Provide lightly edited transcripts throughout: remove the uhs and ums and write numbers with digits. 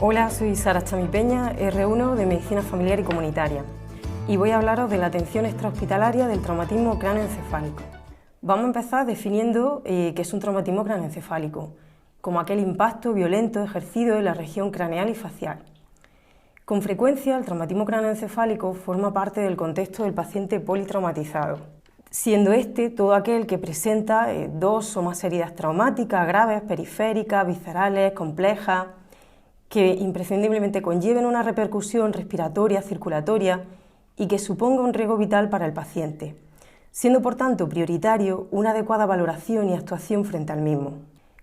Hola, soy Sara Chamipeña, R1 de Medicina Familiar y Comunitaria, y voy a hablaros de la atención extrahospitalaria del traumatismo cráneoencefálico. Vamos a empezar definiendo qué es un traumatismo cráneoencefálico, como aquel impacto violento ejercido en la región craneal y facial. Con frecuencia, el traumatismo cráneoencefálico forma parte del contexto del paciente politraumatizado, siendo este todo aquel que presenta dos o más heridas traumáticas graves, periféricas, viscerales, complejas, que imprescindiblemente conlleven una repercusión respiratoria, circulatoria y que suponga un riesgo vital para el paciente, siendo por tanto prioritario una adecuada valoración y actuación frente al mismo.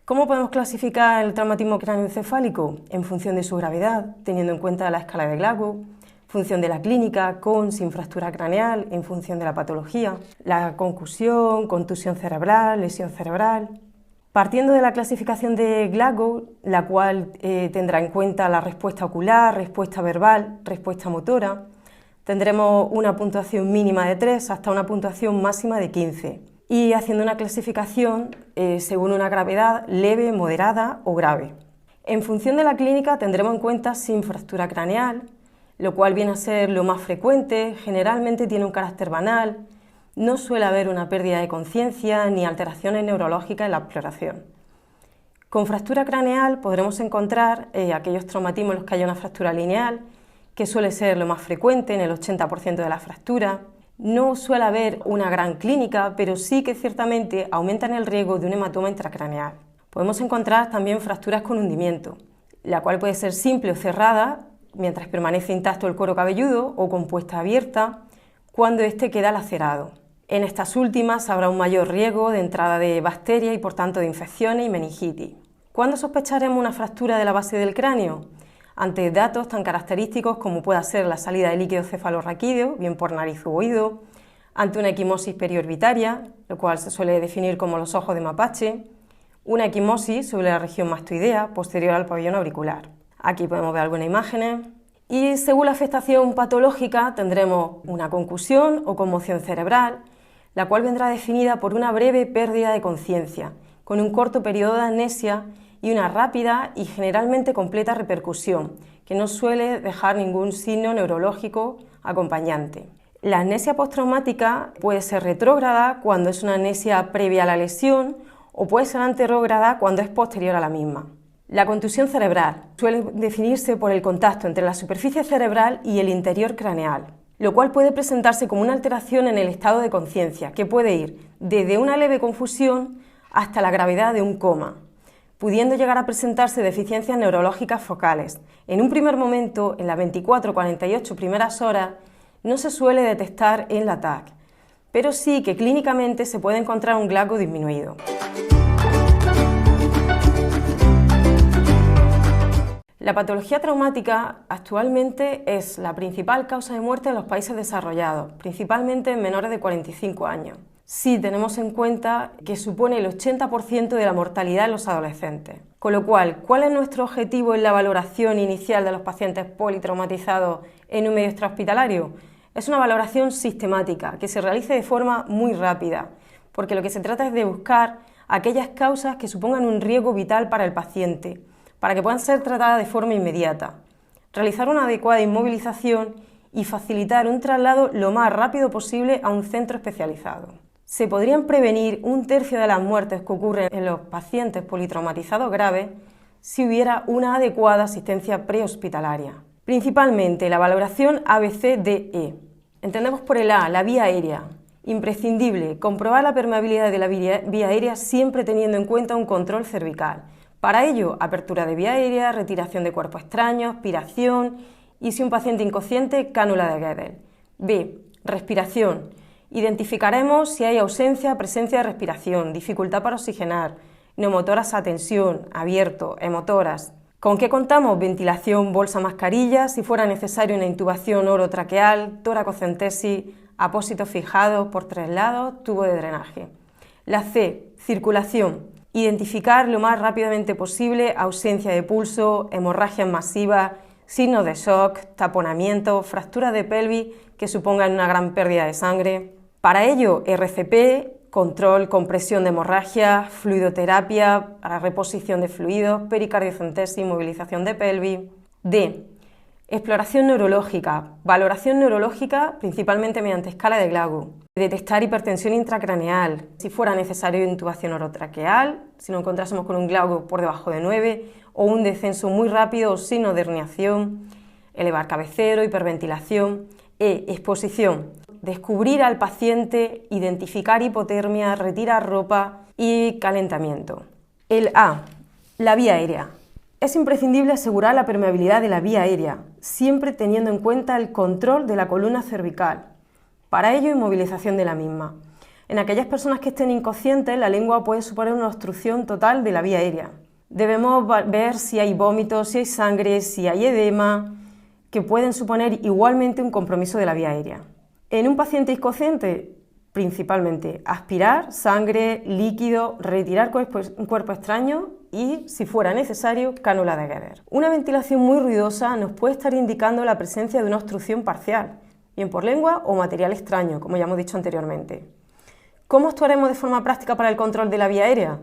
¿Cómo podemos clasificar el traumatismo cráneoencefálico? En función de su gravedad, teniendo en cuenta la escala de Glasgow, función de la clínica, con, sin fractura craneal, en función de la patología, la concusión, contusión cerebral, lesión cerebral. Partiendo de la clasificación de Glasgow, la cual tendrá en cuenta la respuesta ocular, respuesta verbal, respuesta motora, tendremos una puntuación mínima de 3 hasta una puntuación máxima de 15. Y haciendo una clasificación según una gravedad leve, moderada o grave. En función de la clínica tendremos en cuenta sin fractura craneal, lo cual viene a ser lo más frecuente, generalmente tiene un carácter banal. No suele haber una pérdida de conciencia ni alteraciones neurológicas en la exploración. Con fractura craneal podremos encontrar aquellos traumatismos en los que haya una fractura lineal, que suele ser lo más frecuente en el 80% de las fracturas. No suele haber una gran clínica, pero sí que ciertamente aumentan el riesgo de un hematoma intracraneal. Podemos encontrar también fracturas con hundimiento, la cual puede ser simple o cerrada, mientras permanece intacto el cuero cabelludo, o compuesta abierta, cuando éste queda lacerado. En estas últimas habrá un mayor riesgo de entrada de bacterias y por tanto de infecciones y meningitis. ¿Cuándo sospecharemos una fractura de la base del cráneo? Ante datos tan característicos como pueda ser la salida de líquido cefalorraquídeo, bien por nariz u oído, ante una equimosis periorbitaria, lo cual se suele definir como los ojos de mapache, una equimosis sobre la región mastoidea posterior al pabellón auricular. Aquí podemos ver algunas imágenes. Y según la afectación patológica tendremos una concusión o conmoción cerebral, la cual vendrá definida por una breve pérdida de conciencia, con un corto periodo de amnesia y una rápida y generalmente completa repercusión, que no suele dejar ningún signo neurológico acompañante. La amnesia postraumática puede ser retrógrada cuando es una amnesia previa a la lesión o puede ser anterrógrada cuando es posterior a la misma. La contusión cerebral suele definirse por el contacto entre la superficie cerebral y el interior craneal, lo cual puede presentarse como una alteración en el estado de conciencia, que puede ir desde una leve confusión hasta la gravedad de un coma, pudiendo llegar a presentarse deficiencias neurológicas focales. En un primer momento, en las 24-48 primeras horas, no se suele detectar en la TAC, pero sí que clínicamente se puede encontrar un Glasgow disminuido. La patología traumática actualmente es la principal causa de muerte en los países desarrollados, principalmente en menores de 45 años. Si tenemos en cuenta que supone el 80% de la mortalidad en los adolescentes. Con lo cual, ¿cuál es nuestro objetivo en la valoración inicial de los pacientes politraumatizados en un medio extrahospitalario? Es una valoración sistemática, que se realice de forma muy rápida, porque lo que se trata es de buscar aquellas causas que supongan un riesgo vital para el paciente, para que puedan ser tratadas de forma inmediata, realizar una adecuada inmovilización y facilitar un traslado lo más rápido posible a un centro especializado. Se podrían prevenir 1/3 de las muertes que ocurren en los pacientes politraumatizados graves si hubiera una adecuada asistencia prehospitalaria. Principalmente la valoración ABCDE. Entendemos por el A, la vía aérea. Imprescindible, comprobar la permeabilidad de la vía aérea siempre teniendo en cuenta un control cervical. Para ello, apertura de vía aérea, retiración de cuerpo extraño, aspiración y, si un paciente inconsciente, cánula de Guedel. B. Respiración. Identificaremos si hay ausencia, presencia de respiración, dificultad para oxigenar, neumotoras a tensión, abierto, hemotoras. ¿Con qué contamos? Ventilación, bolsa, mascarilla, si fuera necesario una intubación orotraqueal, toracocentesis, apósitos fijados por 3 lados, tubo de drenaje. La C. Circulación. Identificar lo más rápidamente posible ausencia de pulso, hemorragias masivas, signos de shock, taponamiento, fracturas de pelvis que supongan una gran pérdida de sangre. Para ello, RCP, control, compresión de hemorragia, fluidoterapia para reposición de fluidos, pericardiocentesis, movilización de pelvis. D. Exploración neurológica, valoración neurológica principalmente mediante escala de Glasgow. Detectar hipertensión intracraneal, si fuera necesario intubación orotraqueal, si nos encontrásemos con un Glasgow por debajo de 9 o un descenso muy rápido o signo de herniación, elevar cabecero, hiperventilación. Exposición, descubrir al paciente, identificar hipotermia, retirar ropa y calentamiento. El A, la vía aérea. Es imprescindible asegurar la permeabilidad de la vía aérea, siempre teniendo en cuenta el control de la columna cervical. Para ello, inmovilización de la misma. En aquellas personas que estén inconscientes, la lengua puede suponer una obstrucción total de la vía aérea. Debemos ver si hay vómitos, si hay sangre, si hay edema, que pueden suponer igualmente un compromiso de la vía aérea. En un paciente inconsciente, principalmente aspirar sangre, líquido, retirar un cuerpo extraño y, si fuera necesario, cánula de Gueber. Una ventilación muy ruidosa nos puede estar indicando la presencia de una obstrucción parcial, bien por lengua o material extraño, como ya hemos dicho anteriormente. ¿Cómo actuaremos de forma práctica para el control de la vía aérea?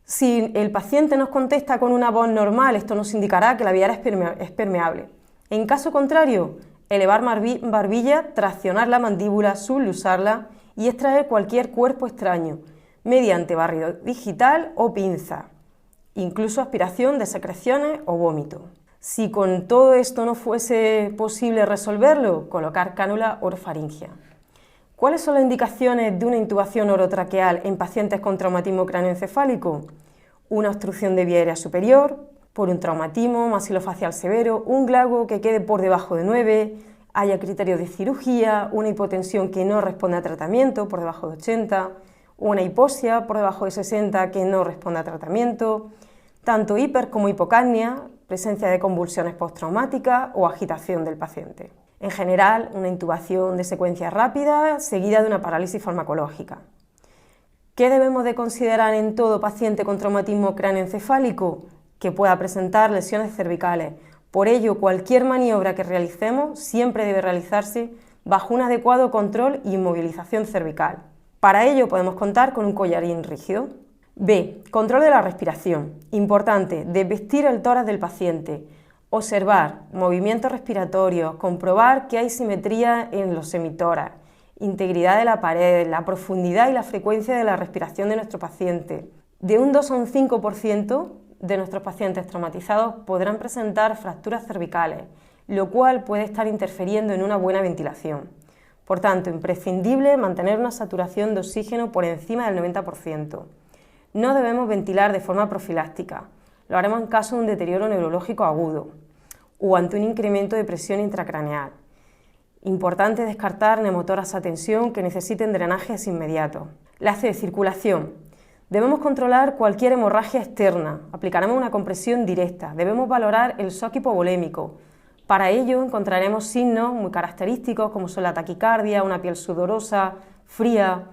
Si el paciente nos contesta con una voz normal, esto nos indicará que la vía aérea es permeable. En caso contrario, elevar barbilla, traccionar la mandíbula, sublusarla y extraer cualquier cuerpo extraño, mediante barrido digital o pinza, incluso aspiración de secreciones o vómito. Si con todo esto no fuese posible resolverlo, colocar cánula orofaringia. ¿Cuáles son las indicaciones de una intubación orotraqueal en pacientes con traumatismo cráneoencefálico? Una obstrucción de vía aérea superior, por un traumatismo maxilofacial severo, un Glasgow que quede por debajo de 9, haya criterios de cirugía, una hipotensión que no responde a tratamiento por debajo de 80, una hipoxia por debajo de 60 que no responde a tratamiento, tanto hiper como hipocapnia, presencia de convulsiones postraumáticas o agitación del paciente. En general, una intubación de secuencia rápida seguida de una parálisis farmacológica. ¿Qué debemos de considerar en todo paciente con traumatismo cráneoencefálico? Que pueda presentar lesiones cervicales. Por ello, cualquier maniobra que realicemos siempre debe realizarse bajo un adecuado control y inmovilización cervical. Para ello podemos contar con un collarín rígido. B. Control de la respiración. Importante, desvestir el tórax del paciente. Observar movimientos respiratorios, comprobar que hay simetría en los semitórax, integridad de la pared, la profundidad y la frecuencia de la respiración de nuestro paciente. De un 2 a un 5% de nuestros pacientes traumatizados podrán presentar fracturas cervicales, lo cual puede estar interfiriendo en una buena ventilación. Por tanto, imprescindible mantener una saturación de oxígeno por encima del 90%. No debemos ventilar de forma profiláctica, lo haremos en caso de un deterioro neurológico agudo o ante un incremento de presión intracraneal. Importante descartar neumotoras a tensión que necesiten drenajes inmediatos. La C, circulación. Debemos controlar cualquier hemorragia externa, aplicaremos una compresión directa, debemos valorar el shock hipovolémico. Para ello encontraremos signos muy característicos como son la taquicardia, una piel sudorosa, fría,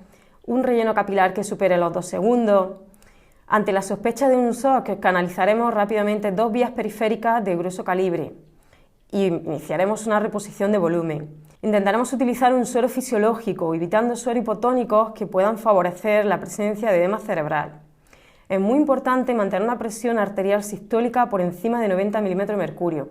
un relleno capilar que supere los 2 segundos. Ante la sospecha de un shock, canalizaremos rápidamente 2 vías periféricas de grueso calibre y iniciaremos una reposición de volumen. Intentaremos utilizar un suero fisiológico, evitando sueros hipotónicos que puedan favorecer la presencia de edema cerebral. Es muy importante mantener una presión arterial sistólica por encima de 90 milímetros de mercurio,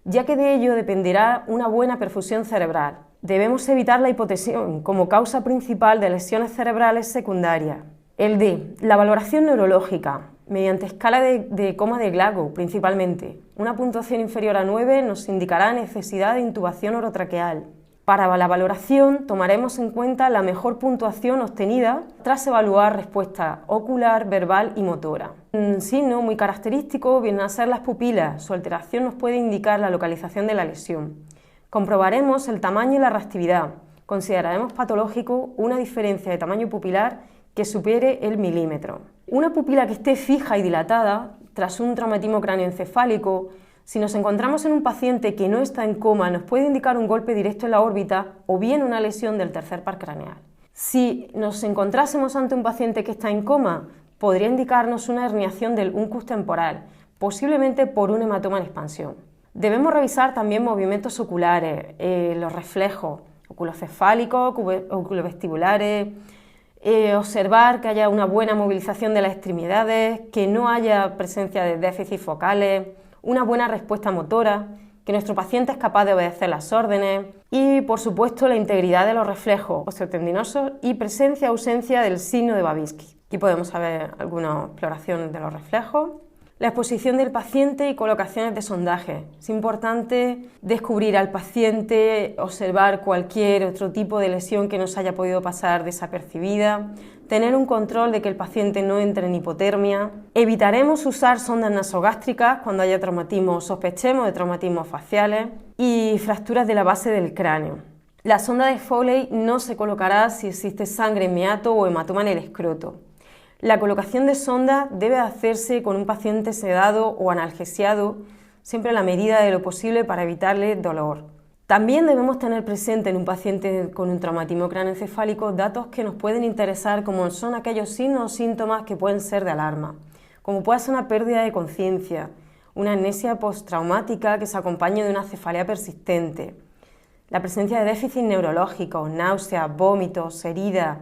ya que de ello dependerá una buena perfusión cerebral. Debemos evitar la hipotensión como causa principal de lesiones cerebrales secundarias. El D, la valoración neurológica, mediante escala de coma de Glasgow principalmente. Una puntuación inferior a 9 nos indicará necesidad de intubación orotraqueal. Para la valoración tomaremos en cuenta la mejor puntuación obtenida tras evaluar respuesta ocular, verbal y motora. Un signo muy característico vienen a ser las pupilas. Su alteración nos puede indicar la localización de la lesión. Comprobaremos el tamaño y la reactividad. Consideraremos patológico una diferencia de tamaño pupilar que supere el milímetro. Una pupila que esté fija y dilatada tras un traumatismo cráneoencefálico, si nos encontramos en un paciente que no está en coma, nos puede indicar un golpe directo en la órbita o bien una lesión del tercer par craneal. Si nos encontrásemos ante un paciente que está en coma, podría indicarnos una herniación del uncus temporal, posiblemente por un hematoma en expansión. Debemos revisar también movimientos oculares, los reflejos oculocefálicos, oculovestibulares, observar que haya una buena movilización de las extremidades, que no haya presencia de déficits focales, una buena respuesta motora, que nuestro paciente es capaz de obedecer las órdenes y, por supuesto, la integridad de los reflejos osteotendinosos y presencia o ausencia del signo de Babinski. Aquí podemos saber alguna exploración de los reflejos. La exposición del paciente y colocaciones de sondaje. Es importante descubrir al paciente, observar cualquier otro tipo de lesión que nos haya podido pasar desapercibida, tener un control de que el paciente no entre en hipotermia. Evitaremos usar sondas nasogástricas cuando haya traumatismo o sospechemos de traumatismos faciales y fracturas de la base del cráneo. La sonda de Foley no se colocará si existe sangre en meato o hematoma en el escroto. La colocación de sonda debe hacerse con un paciente sedado o analgesiado, siempre a la medida de lo posible para evitarle dolor. También debemos tener presente en un paciente con un traumatismo cráneoencefálico datos que nos pueden interesar, como son aquellos signos o síntomas que pueden ser de alarma, como puede ser una pérdida de conciencia, una amnesia postraumática que se acompañe de una cefalea persistente, la presencia de déficit neurológicos, náuseas, vómitos, heridas,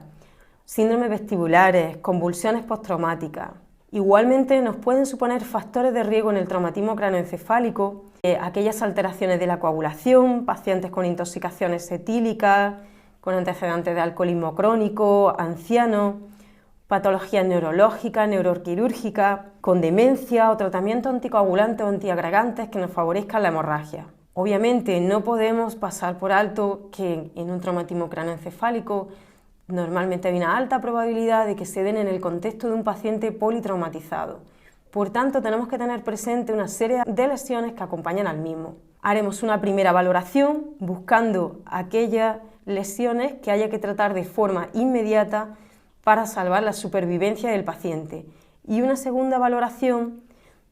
síndromes vestibulares, convulsiones postraumáticas. Igualmente nos pueden suponer factores de riesgo en el traumatismo cráneoencefálico, aquellas alteraciones de la coagulación, pacientes con intoxicaciones etílicas, con antecedentes de alcoholismo crónico, ancianos, patologías neurológicas, neuroquirúrgicas, con demencia o tratamientos anticoagulantes o antiagregantes que nos favorezcan la hemorragia. Obviamente no podemos pasar por alto que en un traumatismo cráneoencefálico normalmente hay una alta probabilidad de que se den en el contexto de un paciente politraumatizado. Por tanto, tenemos que tener presente una serie de lesiones que acompañan al mismo. Haremos una primera valoración buscando aquellas lesiones que haya que tratar de forma inmediata para salvar la supervivencia del paciente y una segunda valoración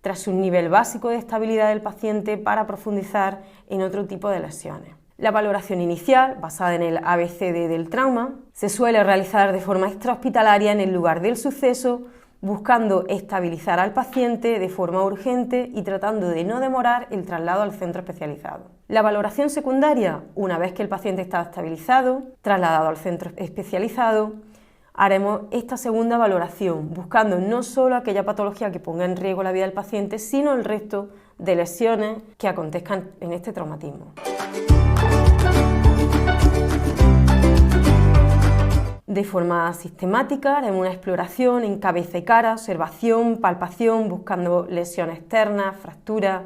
tras un nivel básico de estabilidad del paciente para profundizar en otro tipo de lesiones. La valoración inicial, basada en el ABCD del trauma, se suele realizar de forma extrahospitalaria en el lugar del suceso, buscando estabilizar al paciente de forma urgente y tratando de no demorar el traslado al centro especializado. La valoración secundaria, una vez que el paciente está estabilizado, trasladado al centro especializado, haremos esta segunda valoración, buscando no solo aquella patología que ponga en riesgo la vida del paciente, sino el resto de lesiones que acontezcan en este traumatismo. De forma sistemática haremos una exploración en cabeza y cara, observación, palpación, buscando lesiones externas, fracturas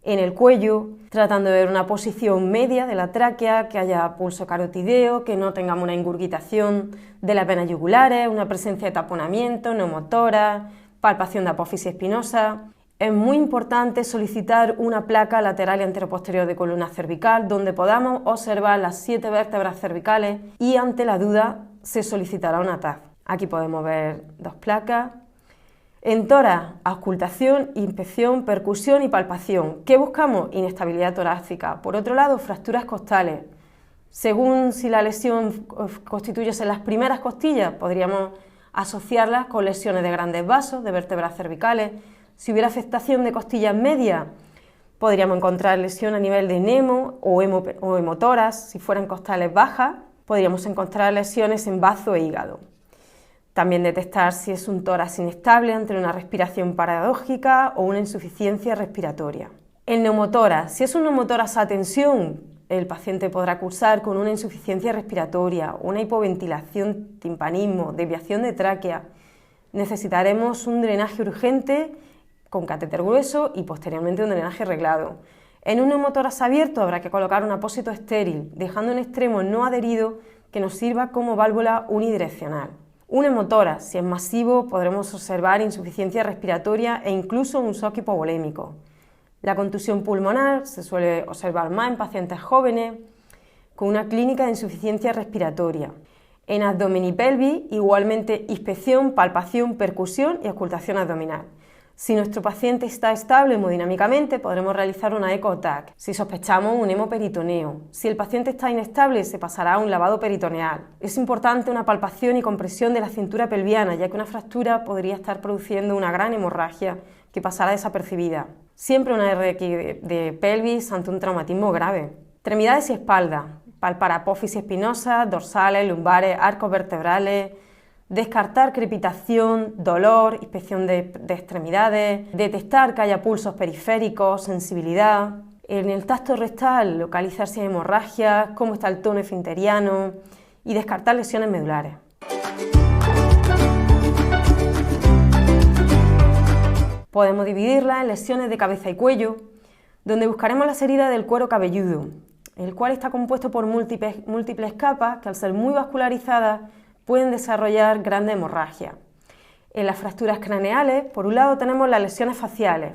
en el cuello, tratando de ver una posición media de la tráquea, que haya pulso carotideo, que no tengamos una ingurgitación de las venas yugulares, una presencia de taponamiento, neumotórax, palpación de apófisis espinosa. Es muy importante solicitar una placa lateral y anteroposterior de columna cervical donde podamos observar las 7 vértebras cervicales y ante la duda se solicitará una TAF. Aquí podemos ver 2 placas. En tórax, auscultación, inspección, percusión y palpación. ¿Qué buscamos? Inestabilidad torácica. Por otro lado, fracturas costales. Según si la lesión constituyese las primeras costillas, podríamos asociarlas con lesiones de grandes vasos, de vértebras cervicales. Si hubiera afectación de costillas medias, podríamos encontrar lesión a nivel de nemo o hemotórax. Si fueran costales bajas, podríamos encontrar lesiones en bazo e hígado. También detectar si es un tórax inestable ante una respiración paradójica o una insuficiencia respiratoria. El neumotórax, si es un neumotórax a tensión, el paciente podrá cursar con una insuficiencia respiratoria, una hipoventilación, timpanismo, desviación de tráquea. Necesitaremos un drenaje urgente con catéter grueso y posteriormente un drenaje reglado. En un neumotórax abierto habrá que colocar un apósito estéril, dejando un extremo no adherido que nos sirva como válvula unidireccional. Un hemotórax, si es masivo, podremos observar insuficiencia respiratoria e incluso un shock hipovolémico. La contusión pulmonar se suele observar más en pacientes jóvenes con una clínica de insuficiencia respiratoria. En abdomen y pelvis, igualmente inspección, palpación, percusión y auscultación abdominal. Si nuestro paciente está estable hemodinámicamente, podremos realizar una eco-TAC. Si sospechamos un hemoperitoneo. Si el paciente está inestable, se pasará a un lavado peritoneal. Es importante una palpación y compresión de la cintura pelviana, ya que una fractura podría estar produciendo una gran hemorragia que pasará desapercibida. Siempre una RX de pelvis ante un traumatismo grave. Extremidades y espalda. Palpar apófisis espinosa, dorsales, lumbares, arcos vertebrales. Descartar crepitación, dolor, inspección de extremidades, detectar que haya pulsos periféricos, sensibilidad. En el tacto rectal, localizar si hay hemorragias, cómo está el tono esfinteriano y descartar lesiones medulares. Podemos dividirlas en lesiones de cabeza y cuello, donde buscaremos las heridas del cuero cabelludo, el cual está compuesto por múltiples capas que, al ser muy vascularizadas, pueden desarrollar grandes hemorragias. En las fracturas craneales, por un lado, tenemos las lesiones faciales.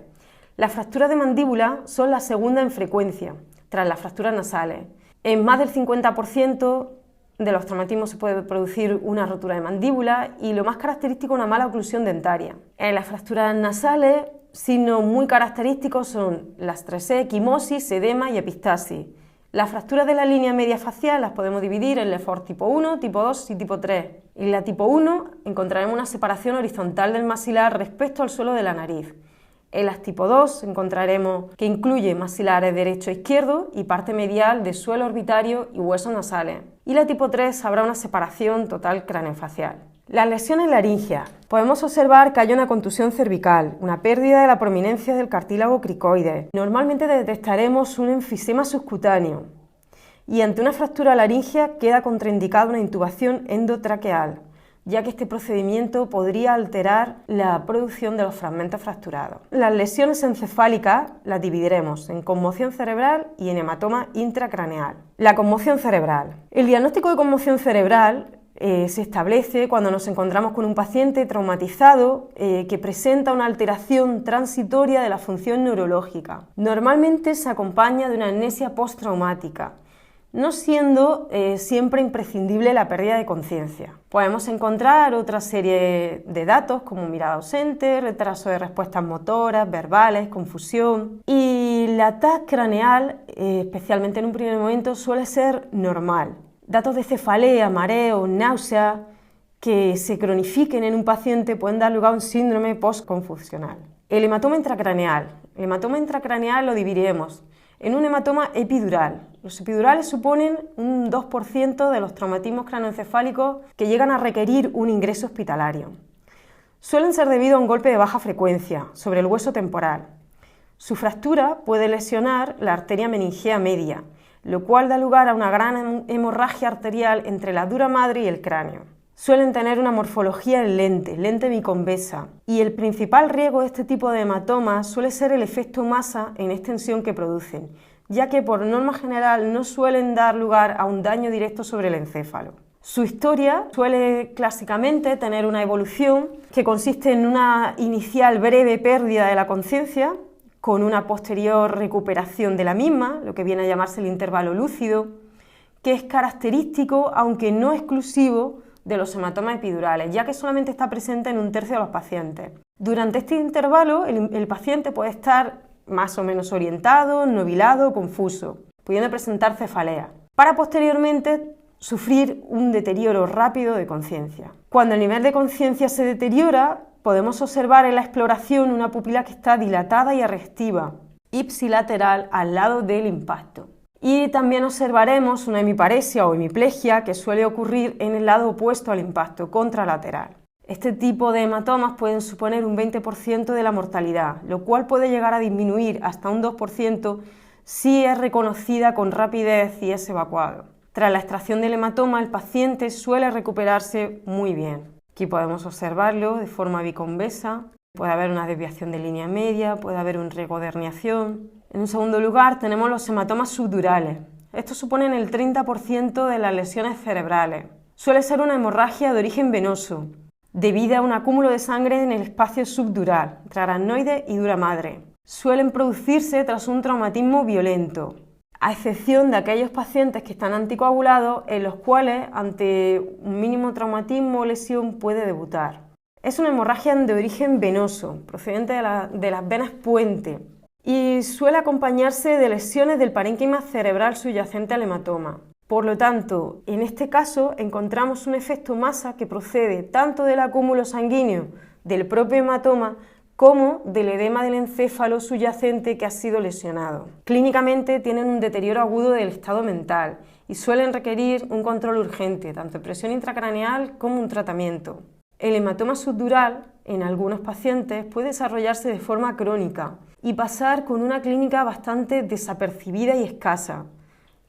Las fracturas de mandíbula son la segunda en frecuencia, tras las fracturas nasales. En más del 50% de los traumatismos se puede producir una rotura de mandíbula y lo más característico, una mala oclusión dentaria. En las fracturas nasales, signos muy característicos son las 3E, equimosis, edema y epistasis. Las fracturas de la línea media facial las podemos dividir en Lefort tipo 1, tipo 2 y tipo 3. En la tipo 1 encontraremos una separación horizontal del maxilar respecto al suelo de la nariz. En las tipo 2 encontraremos que incluye maxilares derecho e izquierdo y parte medial de suelo orbitario y huesos nasales. Y la tipo 3 habrá una separación total craneofacial. Las lesiones laringeas. Podemos observar que hay una contusión cervical, una pérdida de la prominencia del cartílago cricoides. Normalmente detectaremos un enfisema subcutáneo y ante una fractura laringea queda contraindicada una intubación endotraqueal, ya que este procedimiento podría alterar la producción de los fragmentos fracturados. Las lesiones encefálicas las dividiremos en conmoción cerebral y en hematoma intracraneal. La conmoción cerebral. El diagnóstico de conmoción cerebral se establece cuando nos encontramos con un paciente traumatizado que presenta una alteración transitoria de la función neurológica. Normalmente se acompaña de una amnesia postraumática, no siendo siempre imprescindible la pérdida de conciencia. Podemos encontrar otra serie de datos como mirada ausente, retraso de respuestas motoras, verbales, confusión, y la TAC craneal, especialmente en un primer momento, suele ser normal. Datos de cefalea, mareo, náusea que se cronifiquen en un paciente pueden dar lugar a un síndrome postconfusional. El hematoma intracraneal. El hematoma intracraneal lo dividiremos en un hematoma epidural. Los epidurales suponen un 2% de los traumatismos craneoencefálicos que llegan a requerir un ingreso hospitalario. Suelen ser debido a un golpe de baja frecuencia sobre el hueso temporal. Su fractura puede lesionar la arteria meningea media, lo cual da lugar a una gran hemorragia arterial entre la dura madre y el cráneo. Suelen tener una morfología en lente biconvexa, y el principal riesgo de este tipo de hematomas suele ser el efecto masa en extensión que producen, ya que por norma general no suelen dar lugar a un daño directo sobre el encéfalo. Su historia suele clásicamente tener una evolución que consiste en una inicial breve pérdida de la conciencia, con una posterior recuperación de la misma, lo que viene a llamarse el intervalo lúcido, que es característico, aunque no exclusivo, de los hematomas epidurales, ya que solamente está presente en un tercio de los pacientes. Durante este intervalo, el paciente puede estar más o menos orientado, nubilado, confuso, pudiendo presentar cefalea, para posteriormente sufrir un deterioro rápido de conciencia. Cuando el nivel de conciencia se deteriora, podemos observar en la exploración una pupila que está dilatada y resectiva, ipsilateral al lado del impacto. Y también observaremos una hemiparesia o hemiplegia que suele ocurrir en el lado opuesto al impacto, contralateral. Este tipo de hematomas pueden suponer un 20% de la mortalidad, lo cual puede llegar a disminuir hasta un 2% si es reconocida con rapidez y es evacuado. Tras la extracción del hematoma, el paciente suele recuperarse muy bien. Aquí podemos observarlo de forma biconvexa, puede haber una desviación de línea media, puede haber un riesgo de herniación. En un segundo lugar tenemos los hematomas subdurales. Estos suponen el 30% de las lesiones cerebrales. Suele ser una hemorragia de origen venoso, debido a un acúmulo de sangre en el espacio subdural, entre aracnoide y dura madre. Suelen producirse tras un traumatismo violento, a excepción de aquellos pacientes que están anticoagulados, en los cuales ante un mínimo traumatismo o lesión puede debutar. Es una hemorragia de origen venoso, procedente de las venas puente, y suele acompañarse de lesiones del parénquima cerebral subyacente al hematoma. Por lo tanto, en este caso encontramos un efecto masa que procede tanto del acúmulo sanguíneo del propio hematoma como del edema del encéfalo subyacente que ha sido lesionado. Clínicamente tienen un deterioro agudo del estado mental y suelen requerir un control urgente, tanto presión intracraneal como un tratamiento. El hematoma subdural en algunos pacientes puede desarrollarse de forma crónica y pasar con una clínica bastante desapercibida y escasa,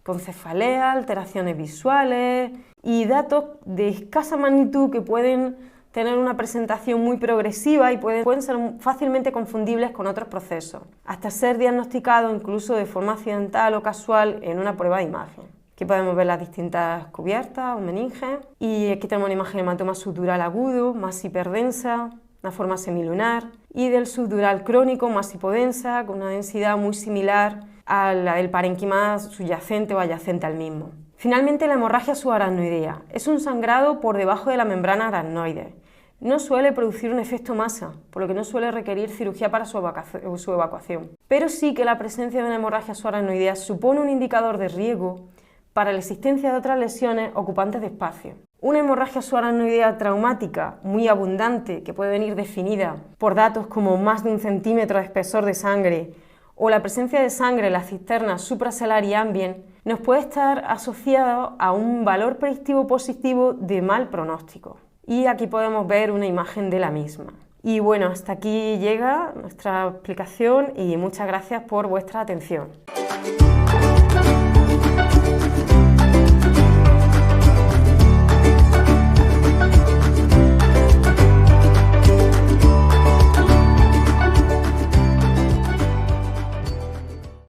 con cefalea, alteraciones visuales y datos de escasa magnitud que pueden tener una presentación muy progresiva y pueden ser fácilmente confundibles con otros procesos, hasta ser diagnosticados incluso de forma accidental o casual en una prueba de imagen. Aquí podemos ver las distintas cubiertas o meninges, y aquí tenemos una imagen de hematoma subdural agudo, más hiperdensa, una forma semilunar, y del subdural crónico más hipodensa, con una densidad muy similar a la del parénquima subyacente o adyacente al mismo. Finalmente, la hemorragia subaracnoidea es un sangrado por debajo de la membrana aracnoide. No suele producir un efecto masa, por lo que no suele requerir cirugía para su evacuación. Pero sí que la presencia de una hemorragia subaracnoidea supone un indicador de riesgo para la existencia de otras lesiones ocupantes de espacio. Una hemorragia subaracnoidea traumática muy abundante, que puede venir definida por datos como más de 1 centímetro de espesor de sangre o la presencia de sangre en la cisterna supraselar y ambient, nos puede estar asociado a un valor predictivo positivo de mal pronóstico. Y aquí podemos ver una imagen de la misma. Y bueno, hasta aquí llega nuestra explicación y muchas gracias por vuestra atención.